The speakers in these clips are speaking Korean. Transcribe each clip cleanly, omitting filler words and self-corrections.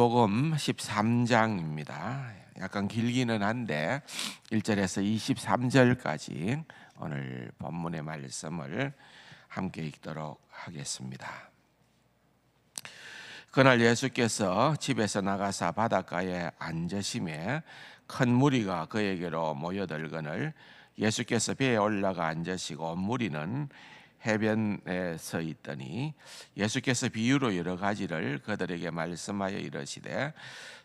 마태복음 13장입니다. 약간 길기는 한데 1절에서 23절까지 오늘 본문의 말씀을 함께 읽도록 하겠습니다. 그날 예수께서 집에서 나가사 바닷가에 앉으심에 큰 무리가 그에게로 모여들거늘 예수께서 배에 올라가 앉으시고 무리는 해변에 서 있더니 예수께서 비유로 여러 가지를 그들에게 말씀하여 이르시되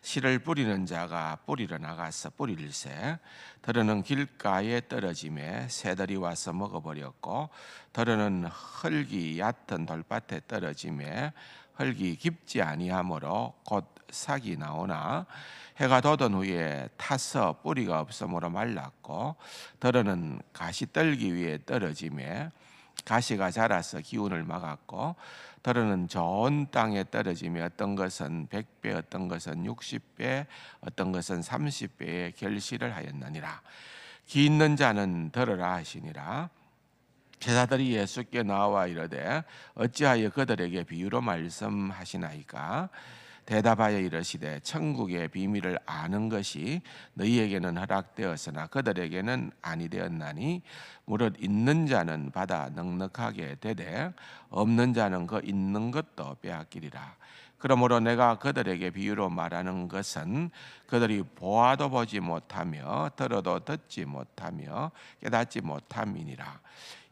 씨를 뿌리는 자가 뿌리러 나가서 뿌릴새 더러는 길가에 떨어짐에 새들이 와서 먹어버렸고 더러는 흙이 얕은 돌밭에 떨어짐에 흙이 깊지 아니하므로 곧 싹이 나오나 해가 돋은 후에 타서 뿌리가 없으므로 말랐고 더러는 가시떨기 위에 떨어짐에 가시가 자라서 기운을 막았고 더러는 좋은 땅에 떨어지며 어떤 것은 100배 어떤 것은 60배 어떤 것은 30배의 결실을 하였느니라. 기 있는 자는 들으라 하시니라. 제자들이 예수께 나와 이르되 어찌하여 그들에게 비유로 말씀하시나이까? 대답하여 이르시되 천국의 비밀을 아는 것이 너희에게는 허락되었으나 그들에게는 아니 되었나니 무릇 있는 자는 받아 넉넉하게 되되 없는 자는 그 있는 것도 빼앗기리라. 그러므로 내가 그들에게 비유로 말하는 것은 그들이 보아도 보지 못하며 들어도 듣지 못하며 깨닫지 못함이니라.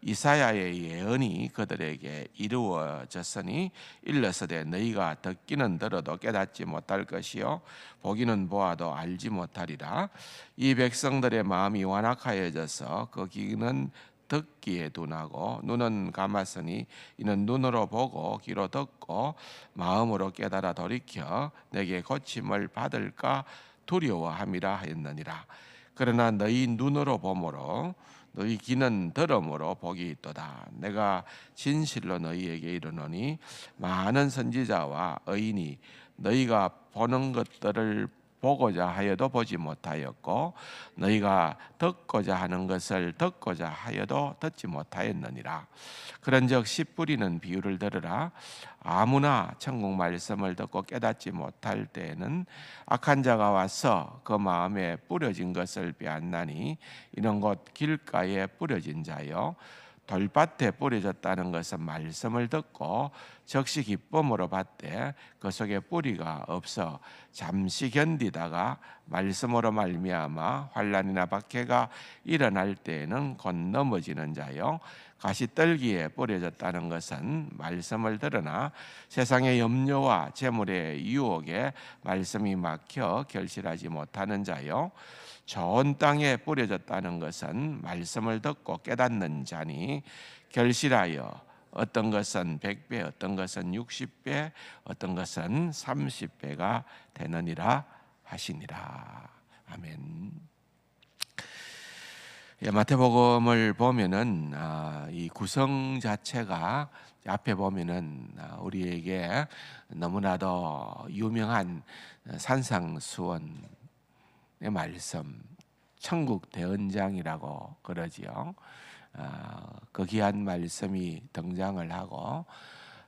이사야의 예언이 그들에게 이루어졌으니 일러서되 너희가 듣기는 들어도 깨닫지 못할 것이요 보기는 보아도 알지 못하리라. 이 백성들의 마음이 완악하여져서 그 귀는 듣기에 둔하고 눈은 감았으니 이는 눈으로 보고 귀로 듣고 마음으로 깨달아 돌이켜 내게 고침을 받을까 두려워함이라 하였느니라. 그러나 너희 눈으로 보므로 너희 귀는 들음으로 복이 있도다. 내가 진실로 너희에게 이르노니 많은 선지자와 의인이 너희가 보는 것들을 보고자 하여도 보지 못하였고 너희가 듣고자 하는 것을 듣고자 하여도 듣지 못하였느니라. 그런즉 씨 뿌리는 비유를 들으라. 아무나 천국 말씀을 듣고 깨닫지 못할 때에는 악한 자가 와서 그 마음에 뿌려진 것을 빼앗나니 이는 곧 길가에 뿌려진 자요 돌밭에 뿌려졌다는 것은 말씀을 듣고 즉시 기쁨으로 받되 그 속에 뿌리가 없어 잠시 견디다가 말씀으로 말미암아 환난이나 박해가 일어날 때에는 곧 넘어지는 자요 가시떨기에 뿌려졌다는 것은 말씀을 들으나 세상의 염려와 재물의 유혹에 말씀이 막혀 결실하지 못하는 자요 좋은 땅에 뿌려졌다는 것은 말씀을 듣고 깨닫는 자니 결실하여 어떤 것은 100배 어떤 것은 60배 어떤 것은 30배가 되느니라 하시니라. 아멘. 마태복음을 보면은 이 구성 자체가 앞에 보면은 우리에게 너무나도 유명한 산상수훈의 말씀, 천국 대언장이라고 그러지요. 그 귀한 말씀이 등장을 하고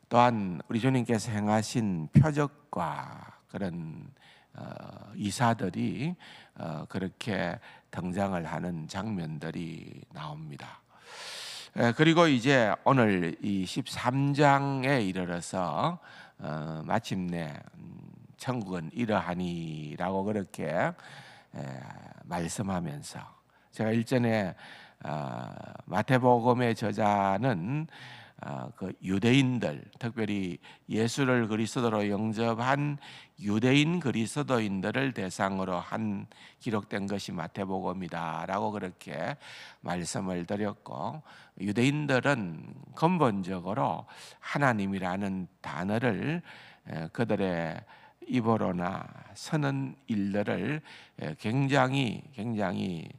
또한 우리 주님께서 행하신 표적과 그런 이사들이 그렇게 등장을 하는 장면들이 나옵니다. 그리고 이제 오늘 이 13장에 이르러서 마침내 천국은 이러하니라고 그렇게 말씀하면서 제가 일전에 마태복음의 저자는 그 유대인들 특별히 예수를 그리스도로 영접한 유대인 그리스도인들을 대상으로 한 기록된 것이 마태복음이다라고 그렇게 말씀을 드렸고 유대인들은 근본적으로 하나님이라는 단어를 그들의 입으로나 서는 일들을 굉장히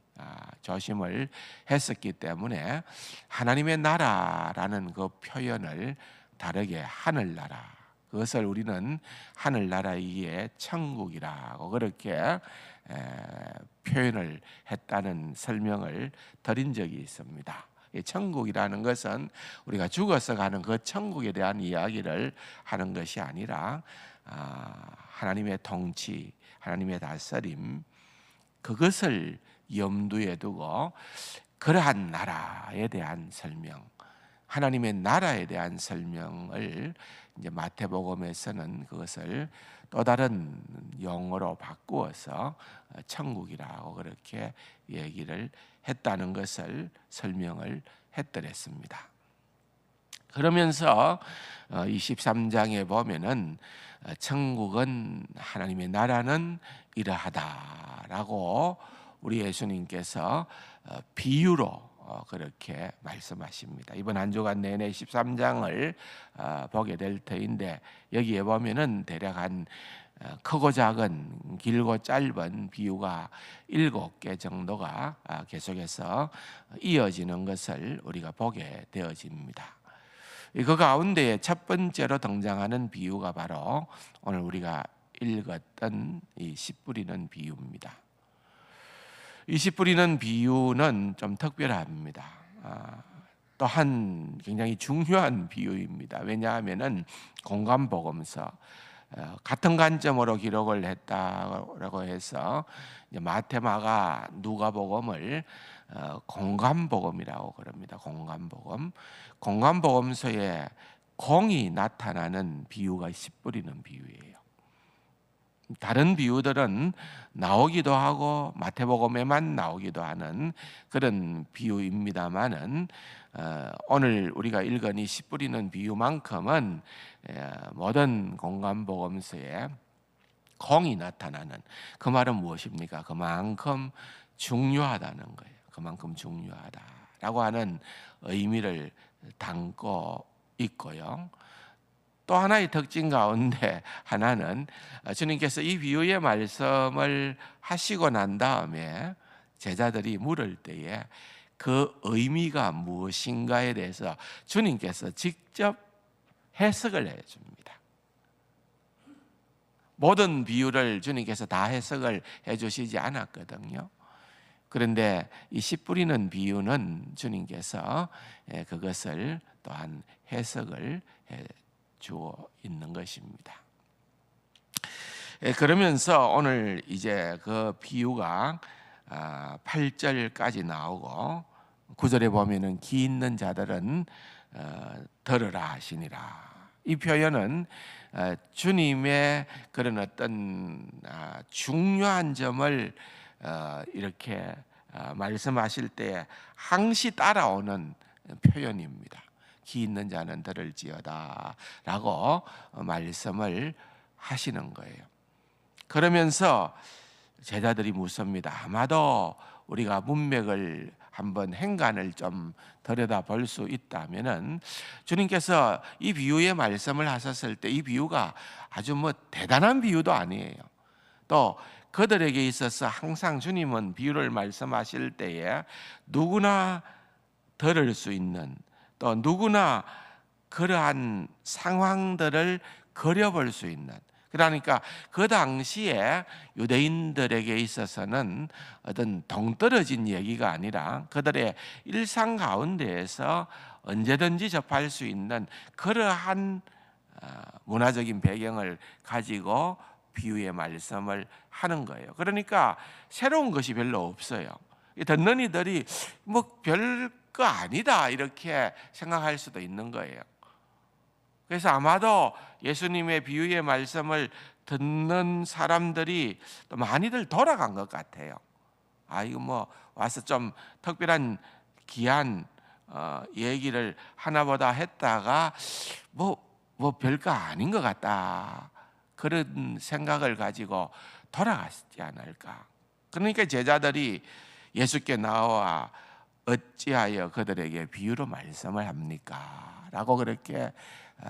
조심을 했었기 때문에 하나님의 나라라는 그 표현을 다르게 하늘나라 그것을 우리는 하늘나라이기에 천국이라고 그렇게 표현을 했다는 설명을 드린 적이 있습니다. 천국이라는 것은 우리가 죽어서 가는 그 천국에 대한 이야기를 하는 것이 아니라 하나님의 통치, 하나님의 다스림, 그것을 염두에 두고 그러한 나라에 대한 설명, 하나님의 나라에 대한 설명을 이제 마태복음에서는 그것을 또 다른 용어로 바꾸어서 천국이라고 그렇게 얘기를 했다는 것을 설명을 했더랬습니다. 그러면서 23장에 보면은 천국은, 하나님의 나라는 이러하다라고 우리 예수님께서 비유로 그렇게 말씀하십니다. 이번 한 주간 내내 13장을 보게 될 터인데, 여기에 보면은 대략 한 크고 작은, 길고 짧은 비유가 7개 정도가 계속해서 이어지는 것을 우리가 보게 되어집니다. 그 가운데 첫 번째로 등장하는 비유가 바로 오늘 우리가 읽었던 이 씨 뿌리는 비유입니다. 이 씨 뿌리는 비유는 좀 특별합니다. 또한 굉장히 중요한 비유입니다. 왜냐하면은 공관복음서, 같은 관점으로 기록을 했다고 해서 마태, 마가, 누가복음을 공관복음이라고 그럽니다. 공관복음. 공관복음서에 공이 나타나는 비유가 씨 뿌리는 비유예요. 다른 비유들은 나오기도 하고 마태복음에만 나오기도 하는 그런 비유입니다만은, 오늘 우리가 읽은 이 씨 뿌리는 비유만큼은 모든 공관복음서에 공이 나타나는, 그 말은 무엇입니까? 그만큼 중요하다는 거예요. 그만큼 중요하다라고 하는 의미를 담고 있고요. 또 하나의 특징 가운데 하나는, 주님께서 이 비유의 말씀을 하시고 난 다음에 제자들이 물을 때에 그 의미가 무엇인가에 대해서 주님께서 직접 해석을 해줍니다. 모든 비유를 주님께서 다 해석을 해주시지 않았거든요. 그런데 이 씨 뿌리는 비유는 주님께서 그것을 또한 해석을 해 주어 있는 것입니다. 그러면서 오늘 이제 그 비유가 8절까지 나오고, 9절에 보면은 기 있는 자들은 들으라 하시니라. 이 표현은 주님의 그런 어떤 중요한 점을 이렇게 말씀하실 때 항시 따라오는 표현입니다. 기 있는 자는 들을지어다 라고 말씀을 하시는 거예요. 그러면서 제자들이 묻습니다. 아마도 우리가 문맥을 한번 행간을 좀 들여다 볼 수 있다면은, 주님께서 이 비유의 말씀을 하셨을 때 이 비유가 아주 대단한 비유도 아니에요. 또 그들에게 있어서 항상 주님은 비유를 말씀하실 때에 누구나 들을 수 있는, 또 누구나 그러한 상황들을 그려볼 수 있는, 그러니까 그 당시에 유대인들에게 있어서는 어떤 동떨어진 얘기가 아니라 그들의 일상 가운데에서 언제든지 접할 수 있는 그러한 문화적인 배경을 가지고 비유의 말씀을 하는 거예요. 그러니까 새로운 것이 별로 없어요. 듣는 이들이 별거 아니다 이렇게 생각할 수도 있는 거예요. 그래서 아마도 예수님의 비유의 말씀을 듣는 사람들이 또 많이들 돌아간 것 같아요. 이거 와서 좀 특별한 귀한 얘기를 하나보다 했다가 별거 아닌 것 같다, 그런 생각을 가지고 돌아갔지 않을까. 그러니까 제자들이 예수께 나와 어찌하여 그들에게 비유로 말씀을 합니까? 라고 그렇게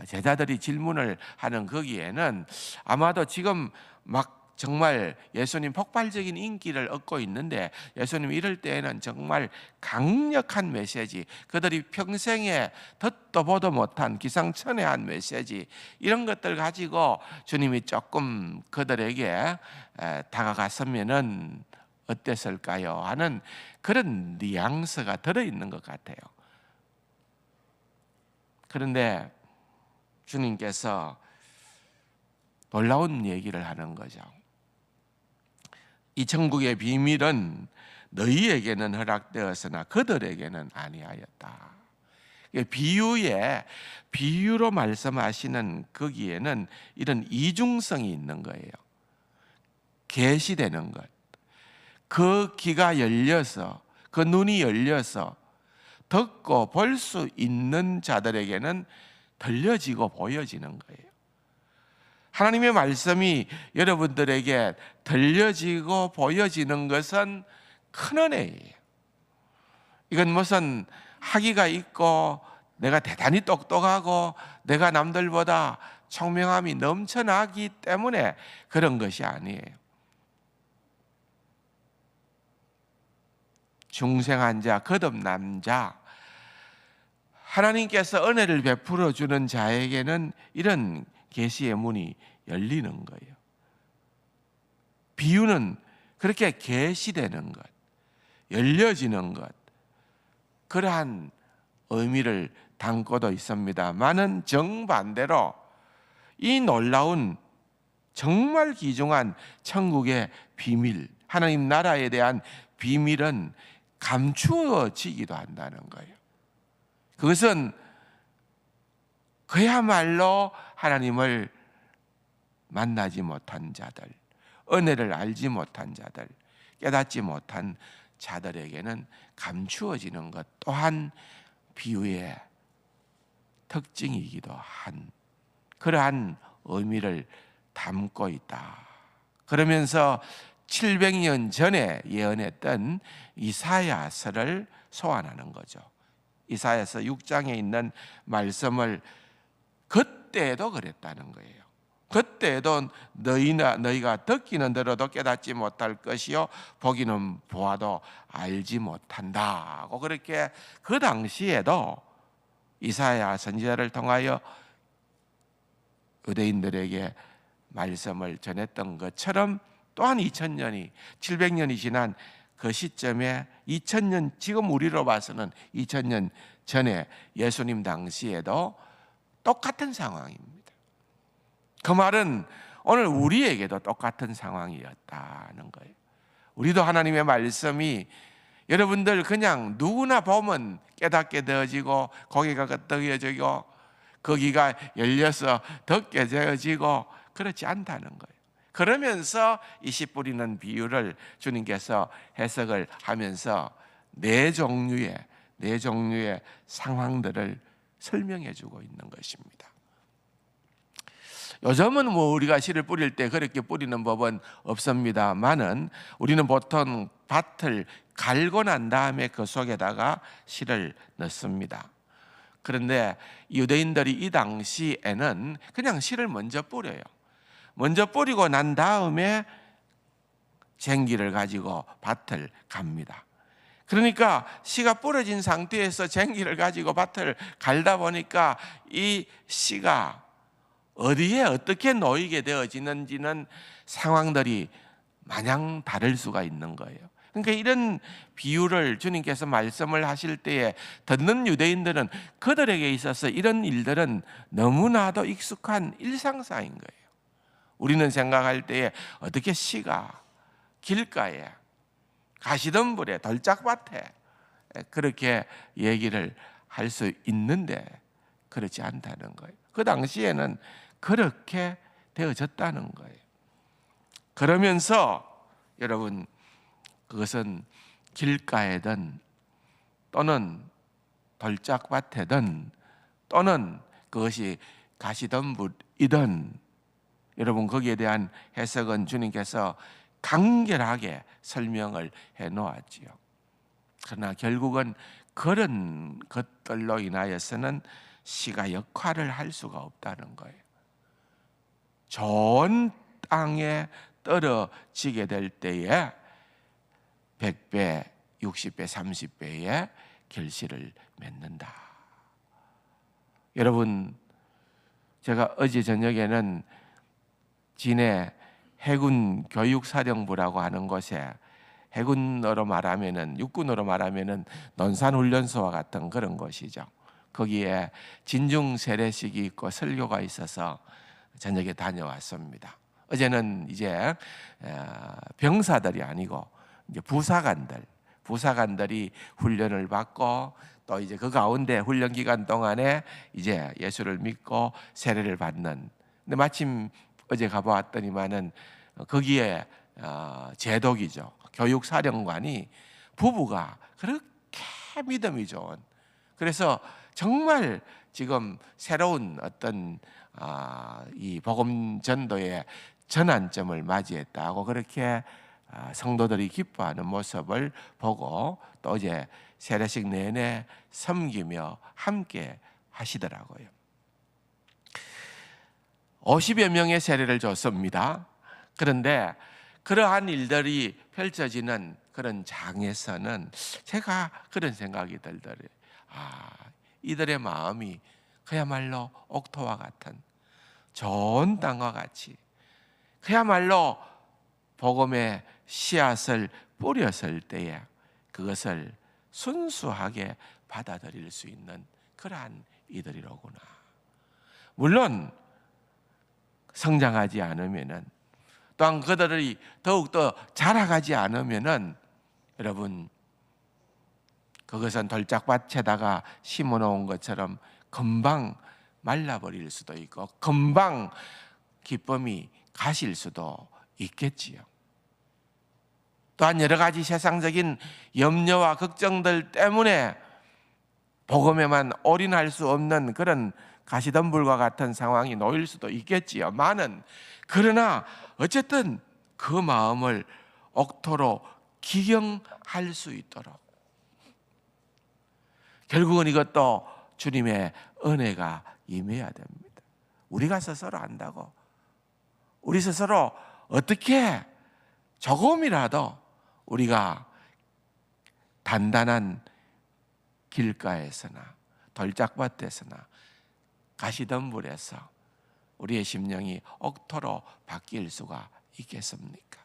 제자들이 질문을 하는 거기에는, 아마도 지금 정말 예수님 폭발적인 인기를 얻고 있는데, 예수님 이럴 때에는 정말 강력한 메시지, 그들이 평생에 듣도 보도 못한 기상천외한 메시지, 이런 것들 가지고 주님이 조금 그들에게 다가갔으면은 어땠을까요? 하는 그런 뉘앙스가 들어있는 것 같아요. 그런데 주님께서 놀라운 얘기를 하는 거죠. 이 천국의 비밀은 너희에게는 허락되었으나 그들에게는 아니하였다. 비유로 말씀하시는 거기에는 이런 이중성이 있는 거예요. 계시되는 것, 그 귀가 열려서, 그 눈이 열려서 듣고 볼 수 있는 자들에게는 들려지고 보여지는 거예요. 하나님의 말씀이 여러분들에게 들려지고 보여지는 것은 큰 은혜예요. 이건 무슨 학위가 있고 내가 대단히 똑똑하고 내가 남들보다 총명함이 넘쳐나기 때문에 그런 것이 아니에요. 중생한 자, 거듭난 자, 하나님께서 은혜를 베풀어 주는 자에게는 이런 계시의 문이 열리는 거예요. 비유는 그렇게 계시되는 것, 열려지는 것, 그러한 의미를 담고도 있습니다만은 정반대로 이 놀라운 정말 귀중한 천국의 비밀, 하나님 나라에 대한 비밀은 감추어지기도 한다는 거예요. 그것은 그야말로 하나님을 만나지 못한 자들, 은혜를 알지 못한 자들, 깨닫지 못한 자들에게는 감추어지는 것 또한 비유의 특징이기도 한 그러한 의미를 담고 있다. 그러면서 700년 전에 예언했던 이사야서를 소환하는 거죠. 이사야서 6장에 있는 말씀을 그때도 그랬다는 거예요. 그때도 너희가 듣기는 들어도 깨닫지 못할 것이요 보기는 보아도 알지 못한다고 그렇게 그 당시에도 이사야 선지자를 통하여 유대인들에게 말씀을 전했던 것처럼 또한 2000년이 700년이 지난 그 시점에 2000년 지금 우리로 봐서는 2000년 전에 예수님 당시에도 똑같은 상황입니다. 그 말은 오늘 우리에게도 똑같은 상황이었다는 거예요. 우리도 하나님의 말씀이 여러분들 그냥 누구나 보면 깨닫게 되어지고 고개가 끄덕여지고 거기가 열려서 듣게 되어지고 그렇지 않다는 거예요. 그러면서 이 씨 뿌리는 비유를 주님께서 해석을 하면서 네 종류의 상황들을 설명해 주고 있는 것입니다. 요즘은 우리가 씨를 뿌릴 때 그렇게 뿌리는 법은 없습니다만은 우리는 보통 밭을 갈고 난 다음에 그 속에다가 씨를 넣습니다. 그런데 유대인들이 이 당시에는 그냥 씨를 먼저 뿌려요. 먼저 뿌리고 난 다음에 쟁기를 가지고 밭을 갑니다. 그러니까 씨가 뿌려진 상태에서 쟁기를 가지고 밭을 갈다 보니까 이 씨가 어디에 어떻게 놓이게 되어지는지는 상황들이 마냥 다를 수가 있는 거예요. 그러니까 이런 비유를 주님께서 말씀을 하실 때에 듣는 유대인들은 그들에게 있어서 이런 일들은 너무나도 익숙한 일상사인 거예요. 우리는 생각할 때에 어떻게 씨가 길가에 가시덤불에 돌짝밭에 그렇게 얘기를 할 수 있는데 그렇지 않다는 거예요. 그 당시에는 그렇게 되어졌다는 거예요. 그러면서 여러분 그것은 길가에든 또는 돌짝밭에든 또는 그것이 가시덤불이든 여러분 거기에 대한 해석은 주님께서 간결하게 설명을 해 놓았지요. 그러나 결국은 그런 것들로 인하여서는 씨가 역할을 할 수가 없다는 거예요. 좋은 땅에 떨어지게 될 때에 100배, 60배, 30배의 결실을 맺는다. 여러분, 제가 어제 저녁에는 진해 해군 교육사령부라고 하는 곳에 해군으로 말하면은 육군으로 말하면은 논산훈련소와 같은 그런 곳이죠. 거기에 진중 세례식이 있고 설교가 있어서 저녁에 다녀왔습니다. 어제는 이제 병사들이 아니고 이제 부사관들이 훈련을 받고 또 이제 그 가운데 훈련 기간 동안에 이제 예수를 믿고 세례를 받는. 근데 마침 어제 가보았더니만은 거기에 제독이죠. 교육사령관이 부부가 그렇게 믿음이 좋은. 그래서 정말 지금 새로운 어떤 이 복음 전도의 전환점을 맞이했다고 그렇게 성도들이 기뻐하는 모습을 보고 또 어제 세례식 내내 섬기며 함께 하시더라고요. 50여 명의 세례를 줬습니다. 그런데 그러한 일들이 펼쳐지는 그런 장에서는 제가 그런 생각이 들더래요. 이들의 마음이 그야말로 옥토와 같은 좋은 땅과 같이 그야말로 복음의 씨앗을 뿌렸을 때에 그것을 순수하게 받아들일 수 있는 그러한 이들이로구나. 물론 성장하지 않으면은, 또한 그들이 더욱더 자라가지 않으면은 여러분 그것은 돌짝밭에다가 심어놓은 것처럼 금방 말라버릴 수도 있고 금방 기쁨이 가실 수도 있겠지요. 또한 여러 가지 세상적인 염려와 걱정들 때문에 복음에만 올인할 수 없는 그런 가시덤불과 같은 상황이 놓일 수도 있겠지요. 그러나 어쨌든 그 마음을 옥토로 기경할 수 있도록 결국은 이것도 주님의 은혜가 임해야 됩니다. 우리가 스스로 안다고, 우리 스스로 어떻게 조금이라도 우리가 단단한 길가에서나 돌짝밭에서나 가시덤불에서 우리의 심령이 옥토로 바뀔 수가 있겠습니까?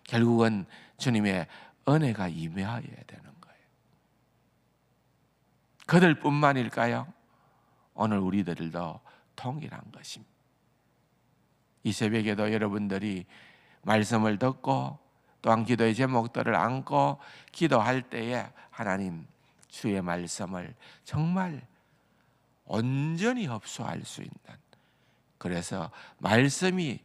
결국은 주님의 은혜가 임해야 되는 거예요. 그들뿐만일까요? 오늘 우리들도 동일한 것입니다. 이 새벽에도 여러분들이 말씀을 듣고 또한 기도의 제목들을 안고 기도할 때에 하나님 주의 말씀을 정말 온전히 흡수할 수 있는, 그래서 말씀이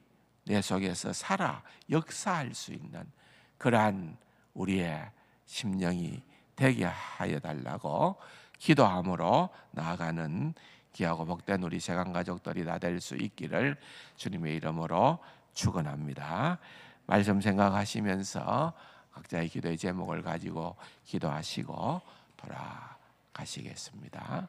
내 속에서 살아 역사할 수 있는 그러한 우리의 심령이 되게 하여 달라고 기도함으로 나아가는 귀하고 복된 우리 세강 가족들이 다 될 수 있기를 주님의 이름으로 축원합니다. 말씀 생각하시면서 각자의 기도의 제목을 가지고 기도하시고 돌아가시겠습니다.